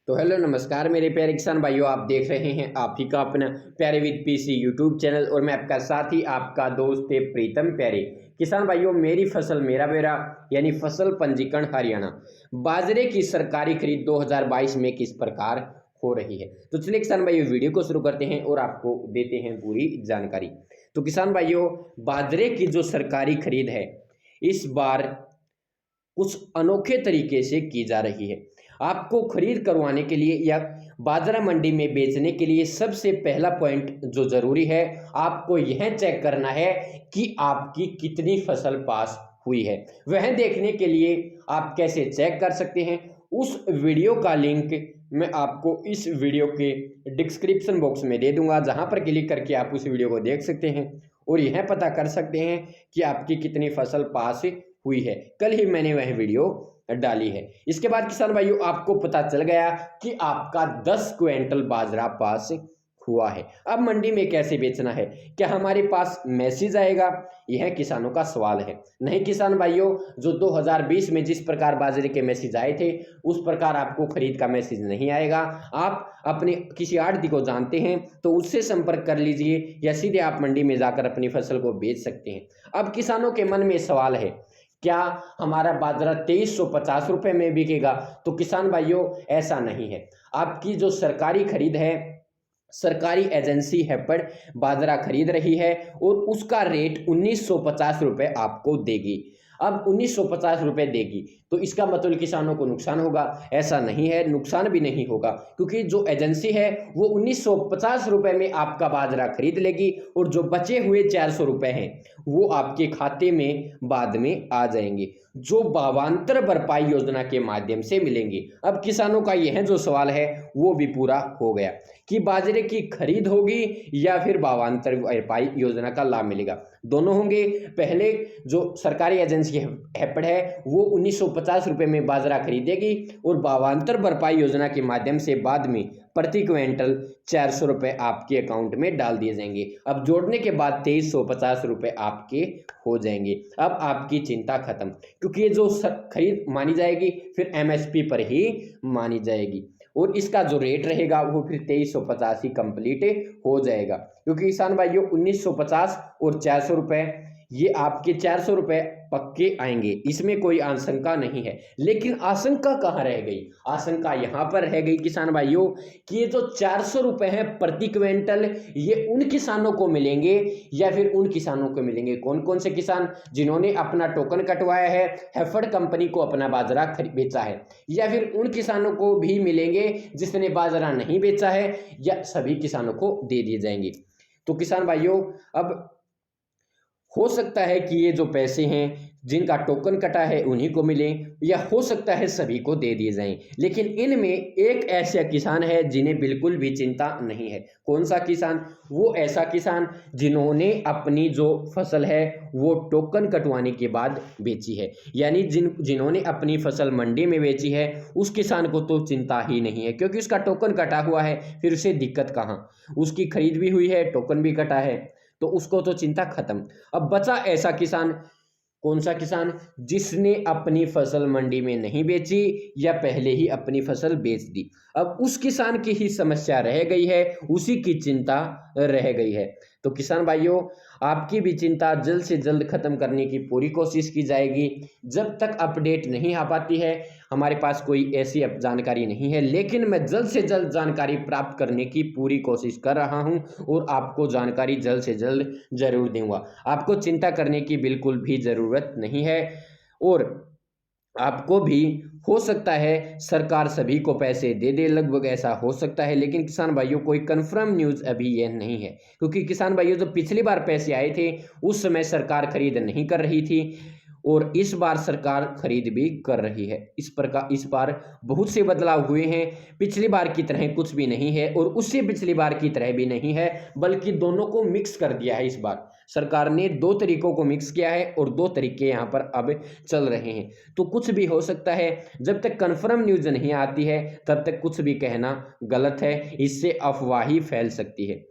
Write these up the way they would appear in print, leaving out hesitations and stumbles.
तो हेलो नमस्कार मेरे प्यारे किसान भाइयों, आप देख रहे हैं आप ही का अपना प्यारे विद पीसी यूट्यूब चैनल और मैं आपका साथी आपका दोस्त है प्रीतम प्यारे। किसान भाइयों, मेरी फसल मेरा बेड़ा यानी फसल पंजीकरण हरियाणा बाजरे की सरकारी खरीद 2022 में किस प्रकार हो रही है। तो चलिए किसान भाइयों, वीडियो को शुरू करते हैं और आपको देते हैं पूरी जानकारी। तो किसान भाइयों, बाजरे की जो सरकारी खरीद है इस बार कुछ अनोखे तरीके से की जा रही है। आपको खरीद करवाने के लिए या बाजरा मंडी में बेचने के लिए सबसे पहला पॉइंट जो ज़रूरी है, आपको यह चेक करना है कि आपकी कितनी फसल पास हुई है। वह देखने के लिए आप कैसे चेक कर सकते हैं, उस वीडियो का लिंक मैं आपको इस वीडियो के डिस्क्रिप्शन बॉक्स में दे दूंगा, जहां पर क्लिक करके आप उस वीडियो को देख सकते हैं और यह पता कर सकते हैं कि आपकी कितनी फसल पास हुई है। कल ही मैंने वह वीडियो डाली है। इसके बाद किसान भाइयों, आपको पता चल गया कि आपका 10 क्विंटल बाजरा पास हुआ है। अब मंडी में कैसे बेचना है, क्या हमारे पास मैसेज आएगा, यह किसानों का सवाल है। नहीं किसान भाइयों, जो 2020 में जिस प्रकार बाजरे के मैसेज आए थे उस प्रकार आपको खरीद का मैसेज नहीं आएगा। आप अपने किसी आढ़ती को जानते हैं तो उससे संपर्क कर लीजिए या सीधे आप मंडी में जाकर अपनी फसल को बेच सकते हैं। अब किसानों के मन में सवाल है, क्या हमारा बाजरा 2350 रुपये में बिकेगा। तो किसान भाइयों, ऐसा नहीं है। आपकी जो सरकारी खरीद है, सरकारी एजेंसी हैफेड बाजरा खरीद रही है और उसका रेट 1950 रुपये आपको देगी। अब 1950 रुपये देगी तो इसका मतलब किसानों को नुकसान होगा, ऐसा नहीं है, नुकसान भी नहीं होगा, क्योंकि जो एजेंसी है वो 1950 रुपये में आपका बाजरा खरीद लेगी और जो बचे हुए 400 रुपये हैं वो आपके खाते में बाद में आ जाएंगे, जो भावांतर भरपाई योजना के माध्यम से मिलेंगे। अब किसानों का यह जो सवाल है वो भी पूरा हो गया कि बाजरे की खरीद होगी या फिर भावांतर भरपाई योजना का लाभ मिलेगा। दोनों होंगे। पहले जो सरकारी एजेंसी हैफेड है वो 1950 रुपये में बाजरा खरीदेगी और भावांतर भरपाई योजना के माध्यम से बाद में प्रति क्विंटल 400 रुपये आपके अकाउंट में डाल दिए जाएंगे। अब जोड़ने के बाद 2350 रुपये आपके हो जाएंगे। अब आपकी चिंता खत्म, क्योंकि ये जो खरीद मानी जाएगी फिर एमएसपी पर ही मानी जाएगी और इसका जो रेट रहेगा वो फिर 2350 ही कंप्लीट हो जाएगा, क्योंकि किसान भाइयों 1950 और 400 रुपये, ये आपके 400 रुपये पक्के आएंगे, इसमें कोई आशंका नहीं है। लेकिन आशंका कहाँ रह गई, आशंका यहाँ पर रह गई किसान भाइयों कि ये जो 400 रुपये हैं प्रति क्विंटल, ये उन किसानों को मिलेंगे या फिर उन किसानों को मिलेंगे, कौन कौन से किसान, जिन्होंने अपना टोकन कटवाया है, हैफेड कंपनी को अपना बाजरा बेचा है, या फिर उन किसानों को भी मिलेंगे जिसने बाजरा नहीं बेचा है, या सभी किसानों को दे दिए जाएंगे। तो किसान भाइयों, अब हो सकता है कि ये जो पैसे हैं जिनका टोकन कटा है उन्हीं को मिले, या हो सकता है सभी को दे दिए जाएं। लेकिन इनमें एक ऐसा किसान है जिन्हें बिल्कुल भी चिंता नहीं है। कौन सा किसान, वो ऐसा किसान जिन्होंने अपनी जो फसल है वो टोकन कटवाने के बाद बेची है, यानी जिन्होंने अपनी फसल मंडी में बेची है उस किसान को तो चिंता ही नहीं है, क्योंकि उसका टोकन कटा हुआ है, फिर उसे दिक्कत कहाँ, उसकी खरीद भी हुई है, टोकन भी कटा है, तो उसको तो चिंता खत्म। अब बचा ऐसा किसान, कौन सा किसान, जिसने अपनी फसल मंडी में नहीं बेची या पहले ही अपनी फसल बेच दी। अब उस किसान की ही समस्या रह गई है, उसी की चिंता रह गई है। तो किसान भाइयों, आपकी भी चिंता जल्द से जल्द खत्म करने की पूरी कोशिश की जाएगी। जब तक अपडेट नहीं आ पाती है, हमारे पास कोई ऐसी जानकारी नहीं है, लेकिन मैं जल्द से जल्द जानकारी प्राप्त करने की पूरी कोशिश कर रहा हूं और आपको जानकारी जल्द से जल्द जरूर दूंगा। आपको चिंता करने की बिल्कुल भी ज़रूरत नहीं है और आपको भी हो सकता है सरकार सभी को पैसे दे दे, लगभग ऐसा हो सकता है। लेकिन किसान भाइयों, कोई कंफर्म न्यूज़ अभी यह नहीं है, क्योंकि किसान भाइयों जो पिछली बार पैसे आए थे उस समय सरकार खरीद नहीं कर रही थी और इस बार सरकार खरीद भी कर रही है। इस बार बहुत से बदलाव हुए हैं, पिछली बार की तरह कुछ भी नहीं है और उससे पिछली बार की तरह भी नहीं है, बल्कि दोनों को मिक्स कर दिया है। इस बार सरकार ने दो तरीकों को मिक्स किया है और दो तरीके यहाँ पर अब चल रहे हैं। तो कुछ भी हो सकता है, जब तक कन्फर्म न्यूज़ नहीं आती है तब तक कुछ भी कहना गलत है, इससे अफवाही फैल सकती है।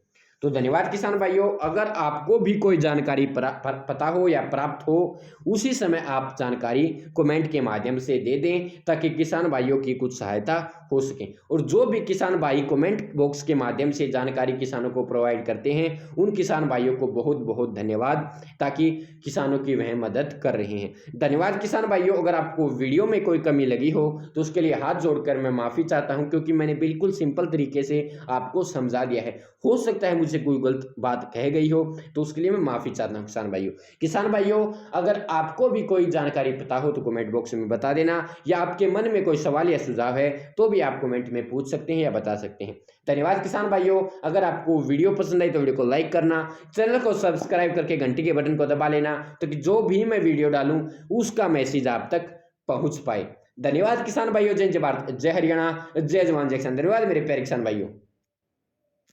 तो धन्यवाद किसान भाइयों। अगर आपको भी कोई जानकारी पता हो या प्राप्त हो, उसी समय आप जानकारी कमेंट के माध्यम से दे दें ताकि किसान भाइयों की कुछ सहायता हो सके। और जो भी किसान भाई कमेंट बॉक्स के माध्यम से जानकारी किसानों को प्रोवाइड करते हैं उन किसान भाइयों को बहुत बहुत धन्यवाद, ताकि किसानों की वह मदद कर रहे हैं। धन्यवाद किसान भाइयों। अगर आपको वीडियो में कोई कमी लगी हो तो उसके लिए हाथ जोड़कर मैं माफ़ी चाहता हूं, क्योंकि मैंने बिल्कुल सिंपल तरीके से आपको समझा दिया है। हो सकता है मुझसे कोई गलत बात कह गई हो, तो उसके लिए मैं माफ़ी चाहता हूं किसान भाइयों। किसान भाइयों, अगर आपको भी कोई जानकारी पता हो तो कमेंट बॉक्स में बता देना, या आपके मन में कोई सवाल या सुझाव है तो भी आप कमेंट में पूछ सकते हैं या बता सकते हैं। धन्यवाद किसान भाइयों। अगर आपको वीडियो पसंद आई तो वीडियो को लाइक करना, चैनल को सब्सक्राइब करके घंटी के बटन को दबा लेना, ताकि जो भी मैं वीडियो डालूं उसका मैसेज आप तक पहुंच पाए। धन्यवाद किसान भाइयों। जय भारत, जय हरियाणा, जय जवान जय किसान। धन्यवाद मेरे प्यारे किसान भाइयों।